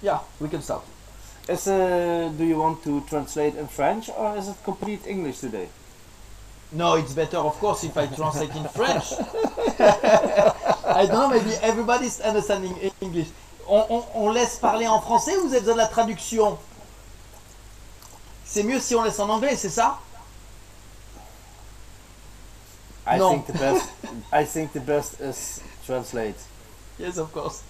Yeah, we can start. Do you want to translate in French or is it complete English today? No, it's better, of course, if I translate in French. I don't know, maybe everybody's understanding English. On laisse parler en français ou vous avez besoin de la traduction? C'est mieux si on laisse en anglais, c'est ça? I No. think the best. I think the best is translate. Yes, of course.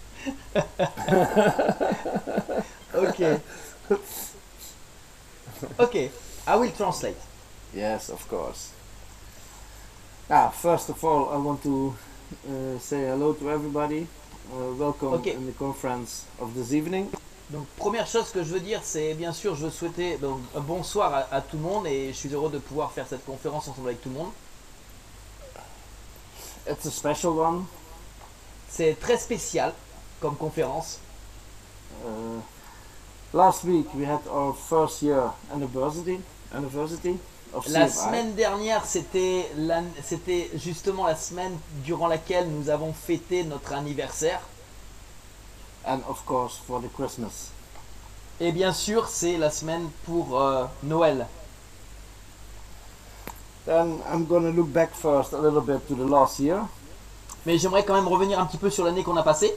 Okay. Okay, I will translate. Yes, of course. First of all, I want to say hello to everybody. Welcome Okay. in the conference of this evening. Donc, première chose que je veux dire, c'est bien sûr, je veux souhaiter un bonsoir à tout le monde et je suis heureux de pouvoir faire cette conférence ensemble avec tout le monde. It's a special one. C'est très spécial comme conférence. Last week we had our first year anniversary of La CFI. semaine dernière, c'était justement la semaine durant laquelle nous avons fêté notre anniversaire. And of course for the Christmas. Et bien sûr, c'est la semaine pour Noël. Then I'm gonna look back first a little bit to the last year. Mais j'aimerais quand même revenir un petit peu sur l'année qu'on a passée.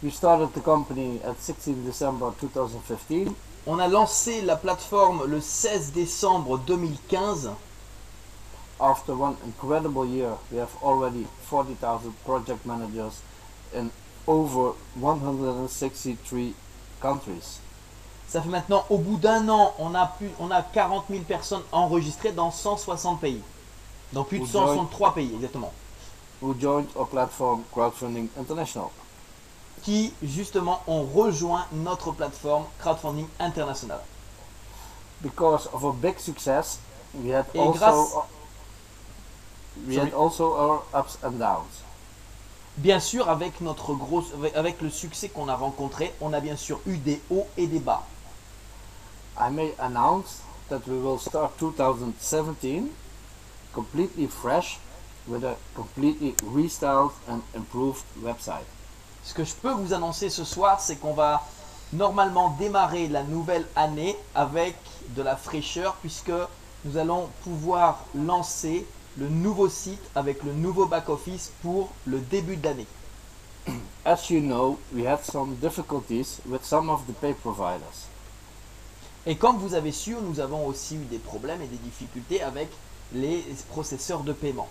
We started the company at 16 December 2015. On a lancé la plateforme le 16 décembre 2015. After one incredible year, we have already 40,000 project managers in over 163 countries. Ça fait maintenant, au bout d'un an, on a 40 000 personnes enregistrées dans 160 pays. Dans plus de 163 pays, exactement. Who joined our platform Crowdfunding International. Qui, justement, ont rejoint notre plateforme Crowdfunding International. Because of our big success, we had Et grâce... had also our ups and downs. Bien sûr, avec le succès qu'on a rencontré, on a bien sûr eu des hauts et des bas. I may announce that we will start 2017 completely fresh with a completely restyled and improved website. Ce que je peux vous annoncer ce soir, c'est qu'on va normalement démarrer la nouvelle année avec de la fraîcheur puisque nous allons pouvoir lancer le nouveau site avec le nouveau back-office pour le début de l'année. As you know, we had some difficulties with some of the pay providers. Et comme vous avez su, nous avons aussi eu des problèmes et des difficultés avec les processeurs de paiement.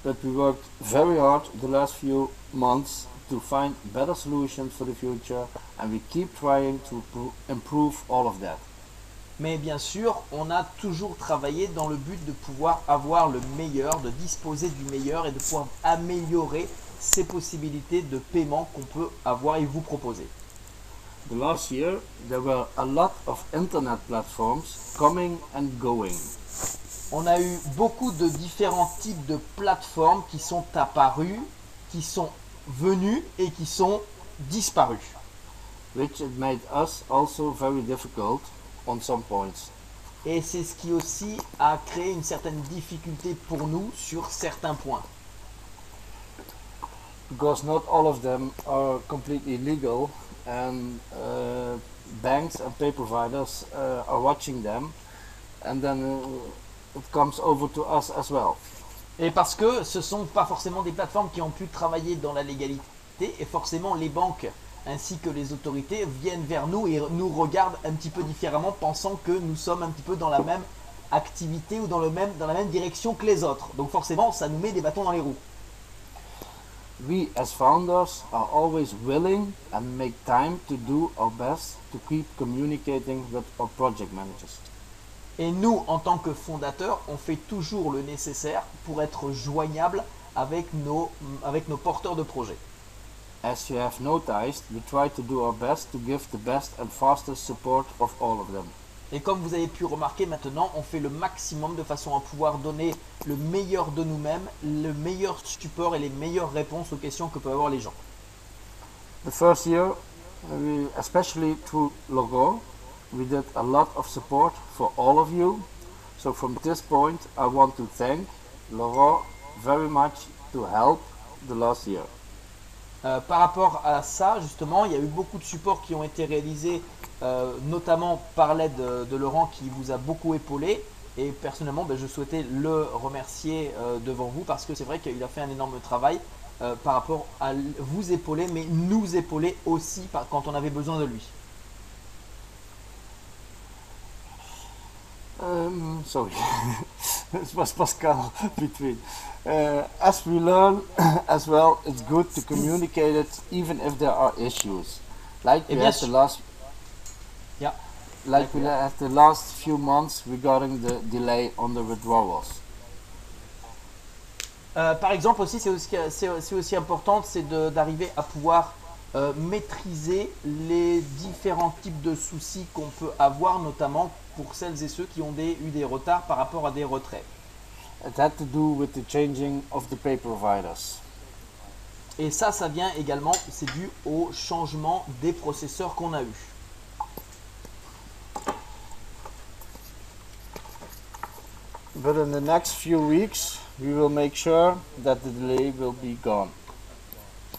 But we worked very hard the last few months to find better solutions for the future and we keep trying to improve all of that. Mais bien sûr, on a toujours travaillé dans le but de pouvoir avoir le meilleur, de disposer du meilleur et de pouvoir améliorer ces possibilités de paiement qu'on peut avoir et vous proposer. The last year, there were a lot of internet platforms coming and going. On a eu beaucoup de différents types de plateformes qui sont apparues, qui sont venues et qui sont disparues. Which it made us also very difficult on some points. Et c'est ce qui aussi a créé une certaine difficulté pour nous sur certains points. Because not all of them are completely legal and banks and pay providers are watching them and then it comes over to us as well. Et parce que ce ne sont pas forcément des plateformes qui ont pu travailler dans la légalité et forcément les banques ainsi que les autorités viennent vers nous et nous regardent un petit peu différemment pensant que nous sommes un petit peu dans la même activité ou dans la même direction que les autres. Donc forcément ça nous met des bâtons dans les roues. We as founders are always willing and make time to do our best to keep communicating with our project managers. Et nous, en tant que fondateurs, on fait toujours le nécessaire pour être joignable avec nos porteurs de projets. As you have noticed, we try to do our best to give the best and fastest support of all of them. Et comme vous avez pu remarquer maintenant, on fait le maximum de façon à pouvoir donner le meilleur de nous-mêmes, le meilleur support et les meilleures réponses aux questions que peuvent avoir les gens. The first year, especially through Logo, we did a lot of support for all of you. So from this point, I want to thank Laurent very much to help the last year. Par rapport à ça, justement, il y a eu beaucoup de supports qui ont été réalisés, notamment par l'aide de Laurent qui vous a beaucoup épaulé. Et personnellement, ben, je souhaitais le remercier devant vous parce que c'est vrai qu'il a fait un énorme travail par rapport à vous épauler, mais nous épauler aussi quand on avait besoin de lui. Sorry, it was Pascal between. As we learn as well, it's good to communicate it even if there are issues. Like Et we bien had the sûr, last, yeah. like we had the last few months regarding the delay on the withdrawals. Par exemple aussi, c'est aussi important, c'est d'arriver à pouvoir maîtriser les différents types de soucis qu'on peut avoir, notamment pour celles et ceux qui ont eu des retards par rapport à des retraits. It had to do with the changing of the pay providers. Et ça vient également, c'est dû au changement des processeurs qu'on a eu. But in the next few weeks, we will make sure that the delay will be gone.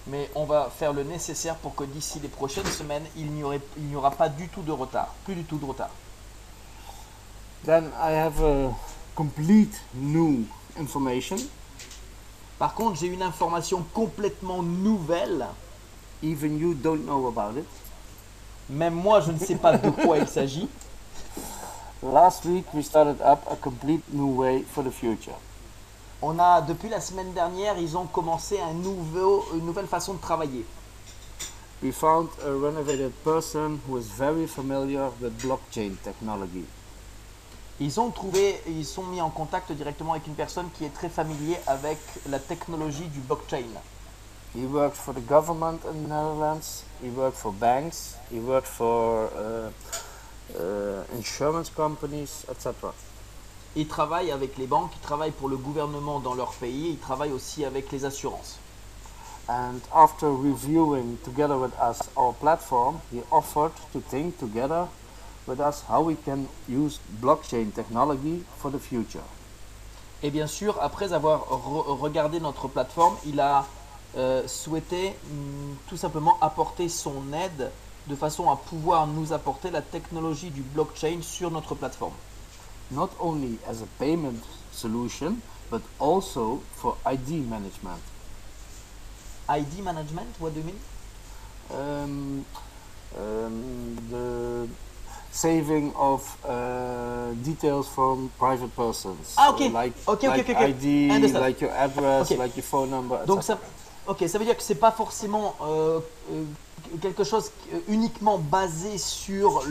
Mais on va faire le nécessaire pour que d'ici les prochaines semaines, il n'y aura pas du tout de retard. Plus du tout de retard. Then I have a complete new information. Par contre, j'ai une information complètement nouvelle. Even you don't know about it. Même moi, je ne sais pas de quoi il s'agit. Last week we started up a complete new way for the future. Depuis la semaine dernière, ils ont commencé une nouvelle façon de travailler. We found a renovated person who is very familiar with blockchain technology. Ils sont mis en contact directement avec une personne qui est très familier avec la technologie du blockchain. He worked for the government in the Netherlands. He worked for banks. He worked for insurance companies, etc. Il travaille avec les banques, il travaille pour le gouvernement dans leur pays, il travaille aussi avec les assurances. And after reviewing together with us our platform, he offered to think together with us how we can use blockchain technology for the future. Et bien sûr, après avoir regardé notre plateforme, il a souhaité tout simplement apporter son aide de façon à pouvoir nous apporter la technologie du blockchain sur notre plateforme. Not only as a payment solution, but also for ID management. ID management, what do you mean? The saving of details from private persons. Ah, ok. Like, Ok. ID, Understand. like your address, Ok. like your phone number, Donc etc. ça veut dire que c'est pas forcément quelque chose uniquement basé sur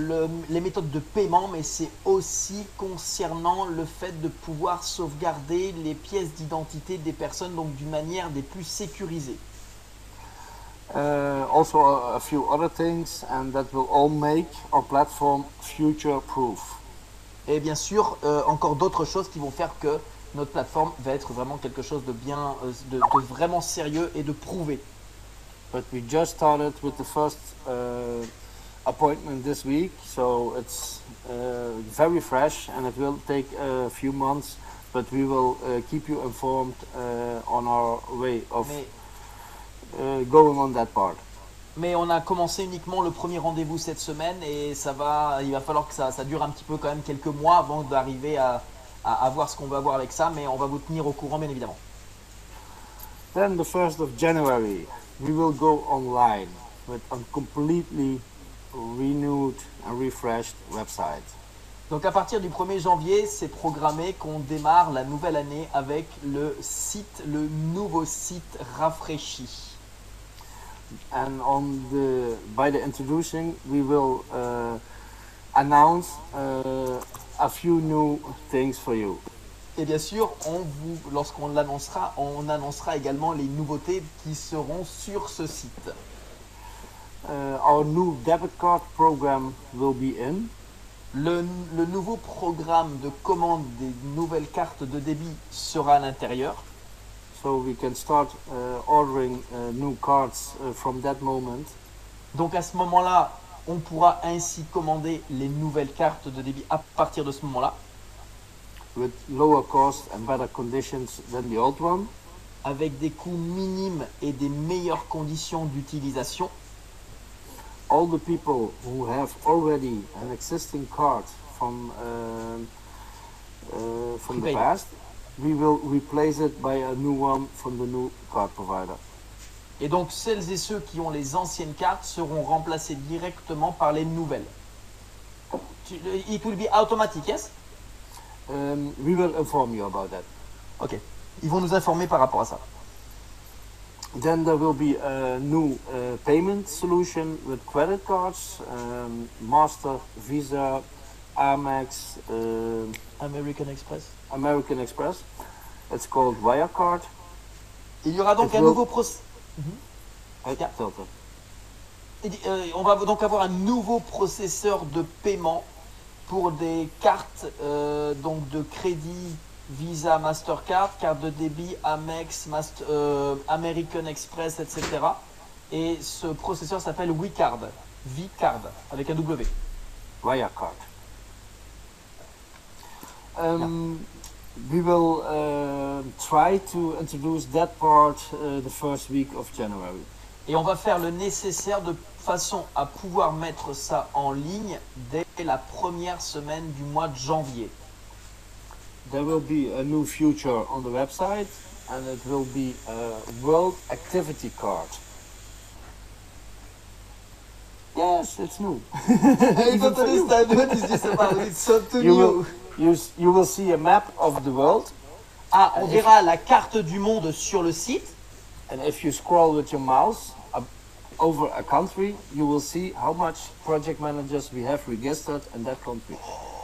les méthodes de paiement, mais c'est aussi concernant le fait de pouvoir sauvegarder les pièces d'identité des personnes donc d'une manière des plus sécurisées. Also a few other things, and that will all make our platform future proof. Et bien sûr, encore d'autres choses qui vont faire que notre plateforme va être vraiment quelque chose de bien, de vraiment sérieux et de prouvé. But we just started with the first appointment this week, so it's very fresh and it will take a few months, but we will keep you informed on our way of going on that part. Mais on a commencé uniquement le premier rendez-vous cette semaine et il va falloir que ça dure un petit peu quand même quelques mois avant d'arriver à voir ce qu'on va voir avec ça, mais on va vous tenir au courant bien évidemment. Then the 1st of January, we will go online with a completely renewed and refreshed website. Donc à partir du 1er janvier, c'est programmé qu'on démarre la nouvelle année avec le nouveau site rafraîchi. And by the introducing, we will announce a few new things for you. Et bien sûr, lorsqu'on l'annoncera, on annoncera également les nouveautés qui seront sur ce site. Our new debit card program will be in. Le nouveau programme de commande des nouvelles cartes de débit sera à l'intérieur. So we can start ordering new cards from that moment. Donc à ce moment-là, on pourra ainsi commander les nouvelles cartes de débit à partir de ce moment-là. With lower cost and better conditions than the old one. avec des coûts minimes et des meilleures conditions d'utilisation. All the people who have already an existing card from the Prepaid. past, we will replace it by a new one from the new card provider. Et donc celles et ceux qui ont les anciennes cartes seront remplacés directement par les nouvelles. It will be automatic, yes? We will inform you about that. Ok. Ils vont nous informer par rapport à ça. Then there will be a new payment solution with credit cards, Master, Visa, Amex, American Express. American Express. It's called Wirecard. Il y aura donc It un will- nouveau processus. Yeah. Filter. On va donc avoir un nouveau processeur de paiement pour des cartes donc de crédit Visa, Mastercard, carte de débit, Amex, American Express, etc. Et ce processeur s'appelle WeCard, Vcard, avec un W. Wirecard. We will try to introduce that part the first week of January. Et on va faire le nécessaire de façon à pouvoir mettre ça en ligne dès la première semaine du mois de janvier. There will be a new feature on the website, and it will be a World Activity Card. Yes, it's new. Even for you. You will see a map of the world, Ah, on verra la carte du monde sur le site. and if you scroll with your mouse over a country, you will see how much project managers we have registered in that country.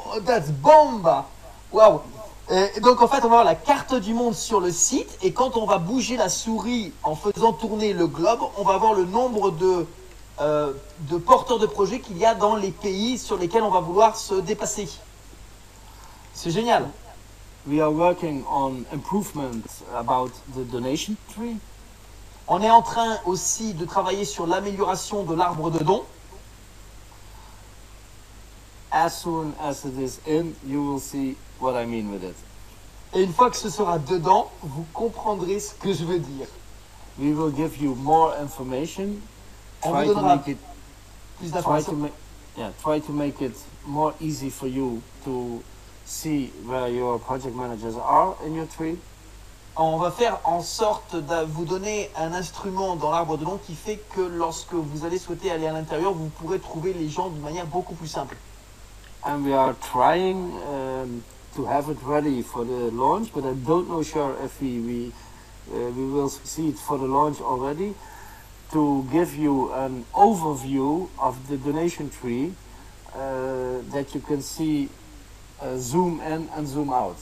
Oh, that's bomba! Waouh! Et donc en fait, on va voir la carte du monde sur le site et quand on va bouger la souris en faisant tourner le globe, on va voir le nombre de porteurs de projets qu'il y a dans les pays sur lesquels on va vouloir se déplacer. C'est génial. We are working on improvements about the donation tree. On est en train aussi de travailler sur l'amélioration de l'arbre de dons. As soon as it is in, you will see what I mean with it. Et une fois que ce sera dedans, vous comprendrez ce que je veux dire. We will give you more information. On vous Try to donnera make it, plus try to d'informations. make, try to make it more easy for you to see where your project managers are in your tree. On va faire en sorte de vous donner un instrument dans l'arbre de dons qui fait que lorsque vous allez souhaiter aller à l'intérieur, vous pourrez trouver les gens d'une manière beaucoup plus simple. And we are trying to have it ready for the launch, but I don't know sure if we will succeed for the launch already. To give you an overview of the donation tree that you can see zoom in and zoom out.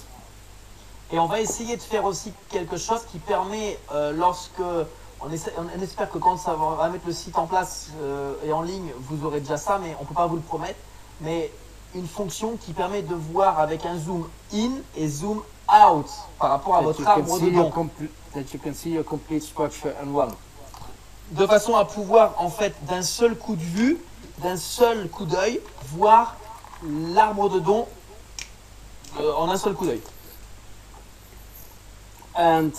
Et on va essayer de faire aussi quelque chose qui permet, on espère que quand ça va mettre le site en place et en ligne, vous aurez déjà ça, mais on ne peut pas vous le promettre, mais une fonction qui permet de voir avec un zoom in et zoom out par rapport à That votre you can arbre de see your dons. that you can see your complete structure in one. De façon à pouvoir, en fait, d'un seul coup de vue, d'un seul coup d'œil, voir l'arbre de dons en un seul coup d'œil. And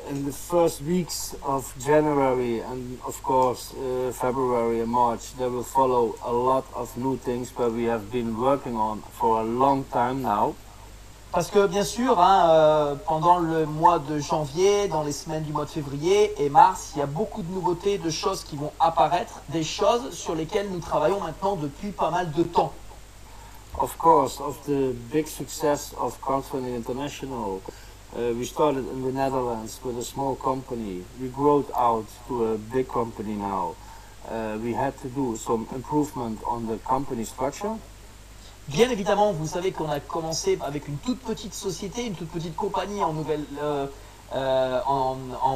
in the first weeks of January and of course February and March, there will follow a lot of new things that we have been working on for a long time now. Parce que bien sûr, pendant le mois de janvier, dans les semaines du mois de février et mars, il y a beaucoup de nouveautés, de choses qui vont apparaître, des choses sur lesquelles nous travaillons maintenant depuis pas mal de temps. Of course, of the big success of Crowdfunding International, we started in the Netherlands with a small company. We grew out to a big company now. We had to do some improvement on the company structure. Bien évidemment, vous savez qu'on a commencé avec une toute petite société, une toute petite compagnie en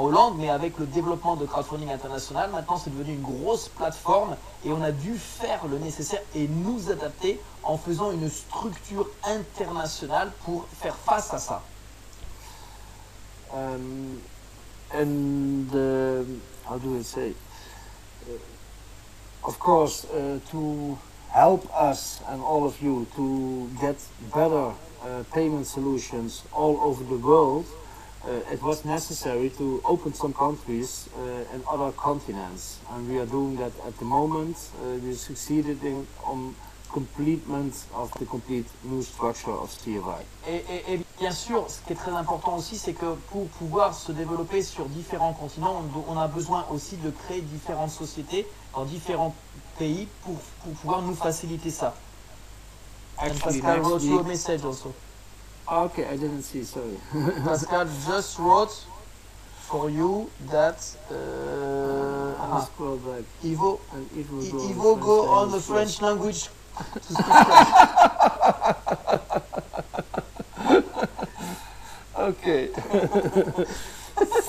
Hollande, mais avec le développement de Crowdfunding International, maintenant c'est devenu une grosse plateforme et on a dû faire le nécessaire et nous adapter en faisant une structure internationale pour faire face à ça. And how do I say? Of course, to help us and all of you to get better payment solutions all over the world, it was necessary to open some countries in other continents, and we are doing that at the moment. We succeeded on completement of the complete new structure of CFI. Et bien sûr, ce qui est très important aussi, c'est que pour pouvoir se développer sur différents continents, on a besoin aussi de créer différentes sociétés dans différents pays pour pouvoir nous faciliter ça. And Pascal wrote you a message also. Okay, I didn't see, sorry. Pascal just wrote for you that Scroll back. Ivo And go on the French language to speak French. Okay.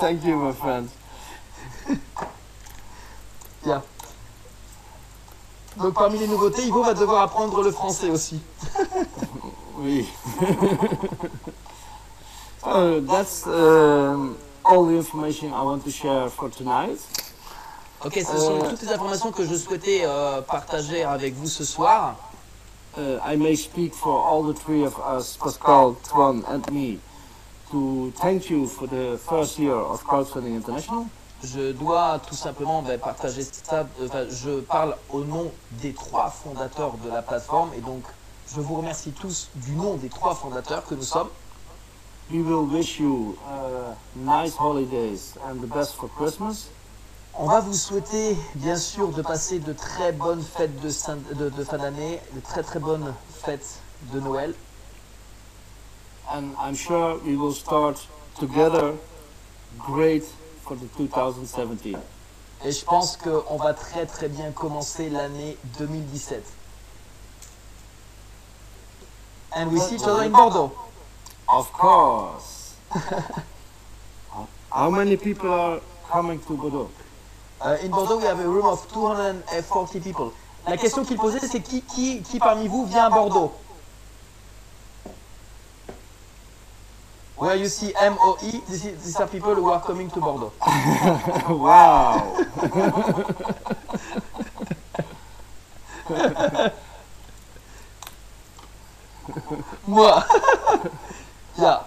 Thank you, my friend. Bien. Donc parmi les nouveautés, Ivo va devoir apprendre le français aussi. Oui. That's all the information I want to share for tonight. Ok, ce sont toutes les informations que je souhaitais partager avec vous ce soir. I may speak for all the three of us, Pascal, Twan and me, to thank you for the first year of Crowdfunding International. Je dois tout simplement partager ça. Je parle au nom des 3 fondateurs de la plateforme et donc je vous remercie tous du nom des 3 fondateurs que nous sommes. We will wish you nice holidays and the best for Christmas. On va vous souhaiter bien sûr de passer de très bonnes fêtes de fin d'année, de très bonnes fêtes de Noël. And I'm sure we will start together great for the 2017. Et je pense qu'on va très bien commencer l'année 2017. And we see each other in Bordeaux. Of course. How many people are coming to Bordeaux? In Bordeaux, we have a room of 240 people. La question qu'il posait, c'est qui parmi vous vient à Bordeaux? Where you see MOE, these are people who are coming to Bordeaux. Wow. Moi. Yeah.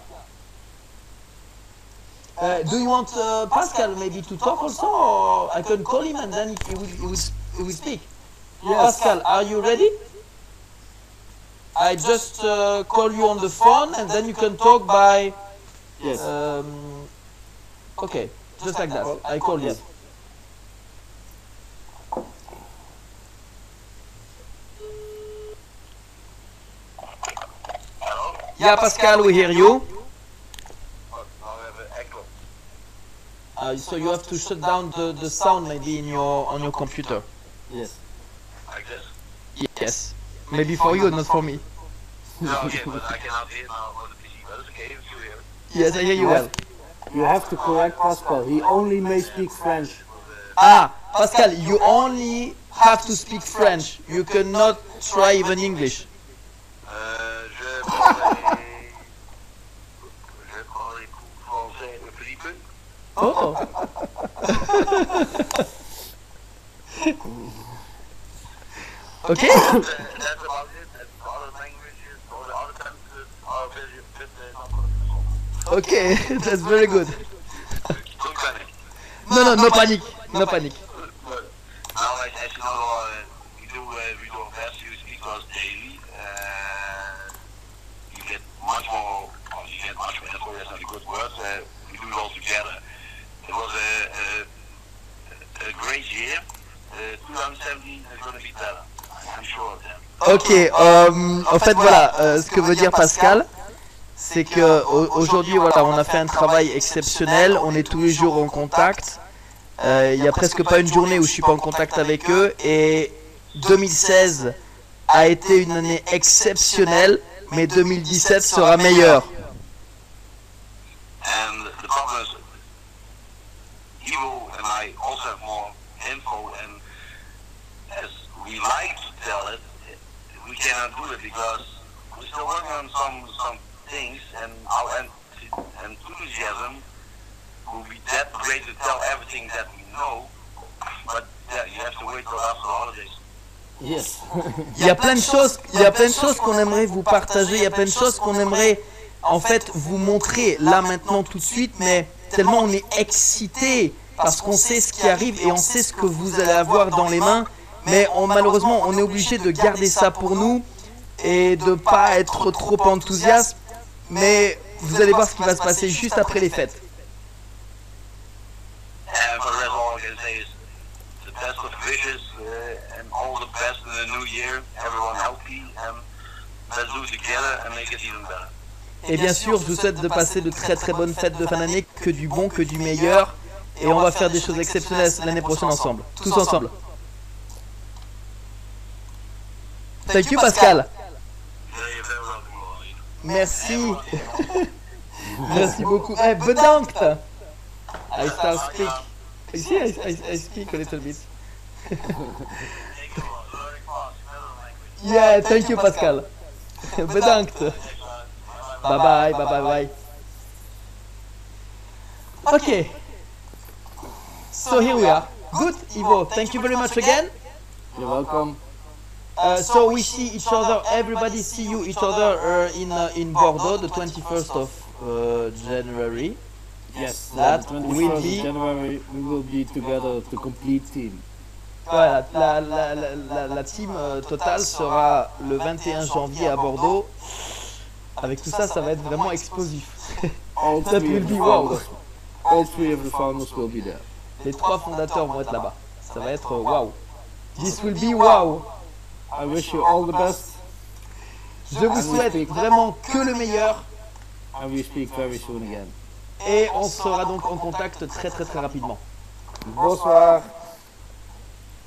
Do you want Pascal maybe to talk also, or I can call him and then he will speak? Yes. Pascal, are you ready? I just call you on the phone and then you can talk by... Yes. Okay, just like that. I call you. Hello? Yeah, Pascal, we hear you. So you have to shut down the sound maybe on your computer. Yes. Like this? Yes. Maybe for you, not for me. No, okay, but I cannot hear now on the PC, but it's okay if you hear. Yes, I hear you well. You have to correct Pascal. He only may speak French. Ah, Pascal, you only have to speak French. You cannot try even English. Je parle français un petit peu. Oh. Okay. That's about it. And the other languages, or the other sentences are very bit not good. Okay, that's very good. Don't panic. No panic. No panic. But now, as you know, we do our best to speak to us daily. You get much more info, that's not a good word. We do it all together. It was a great year. 2017 is going to be better. I'm sure of that. Ok, en fait voilà, ce que veut dire Pascal, c'est que aujourd'hui voilà, on a fait un travail exceptionnel, on est tous les jours en contact. Il y a presque pas une journée où je suis pas en contact avec eux et 2016 a été une année exceptionnelle, mais 2017 sera meilleur. And the problem is, Ivo and I also have more info, and as we like to tell it, we cannot do it because we're still working on some things, and our enthusiasm will be that great to tell everything that we know. But yeah, you have to wait till after the holidays. Yes. Il y a plein de choses qu'on aimerait vous partager, il y a plein de choses qu'on aimerait en fait vous montrer là maintenant tout de suite, mais tellement on est excité parce qu'on sait ce qui arrive et on sait ce que vous allez avoir dans les mains, mais malheureusement on est obligé de garder ça pour nous et de pas être trop enthousiaste, mais vous allez voir ce qui va se passer juste après les fêtes. And for the rest, all I can say is the best of wishes and all the best in the new year. Everyone healthy and let's do it together and make it even better. Et bien sûr, je vous souhaite de passer de très bonnes fêtes de fin d'année, que du bon, que du meilleur, et on va faire des choses exceptionnelles l'année prochaine ensemble, tous ensemble. Thank you Pascal. You're very welcome, Lloyd. Merci. Merci beaucoup. Eh, bedankt. I start speak. You see, I speak a little bit. Thank you, Lloyd. Learning fast, another language. Yeah, thank you Pascal. Bedankt. Bye bye. Okay. So here we are. Good, Ivo. Thank you very much again. You're welcome. So we see each other. Everybody see each other in Bordeaux, the 21st of January. Yes, That the will 21st be- of January we will be together, the complete team. Voilà, la team totale sera le 21 janvier à Bordeaux. Avec tout ça, ça va être vraiment explosif. All That three will of be the wow. founders, all three of the founders will be there. Les 3 fondateurs vont être là-bas. Ça va être wow. This will be wow. I wish you all the best, Je vous souhaite vraiment que le meilleur. and we speak very soon again. Et on sera donc en contact très rapidement. Bonsoir.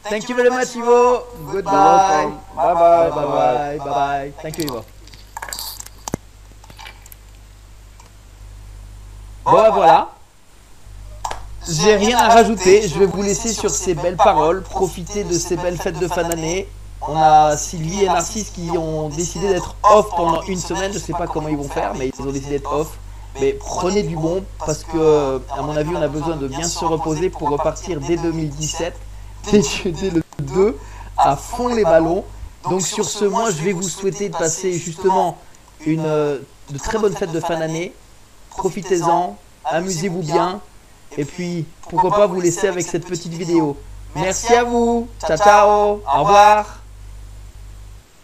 Thank you very much, Ivo. Goodbye. Welcome. Bye bye. Bye bye. Thank you, Ivo. Bon, ben voilà. J'ai rien à rajouter. Je vais vous laisser sur ces belles paroles. Profitez de ces belles fêtes de fin d'année. On a Sylvie et Narcisse qui ont décidé d'être off pendant une semaine. Je sais pas comment ils vont faire, mais ils ont décidé d'être off. Mais prenez du bon parce que, à mon avis, on a besoin de bien se reposer pour repartir dès 2017, dès le 2, à fond les ballons. Donc sur ce, moi, je vais vous souhaiter de passer justement de très bonnes fêtes de fin d'année. Profitez-en, amusez-vous bien. Et puis, pourquoi pas vous laisser avec cette petite vidéo. Merci à vous. Ciao, ciao. Au revoir.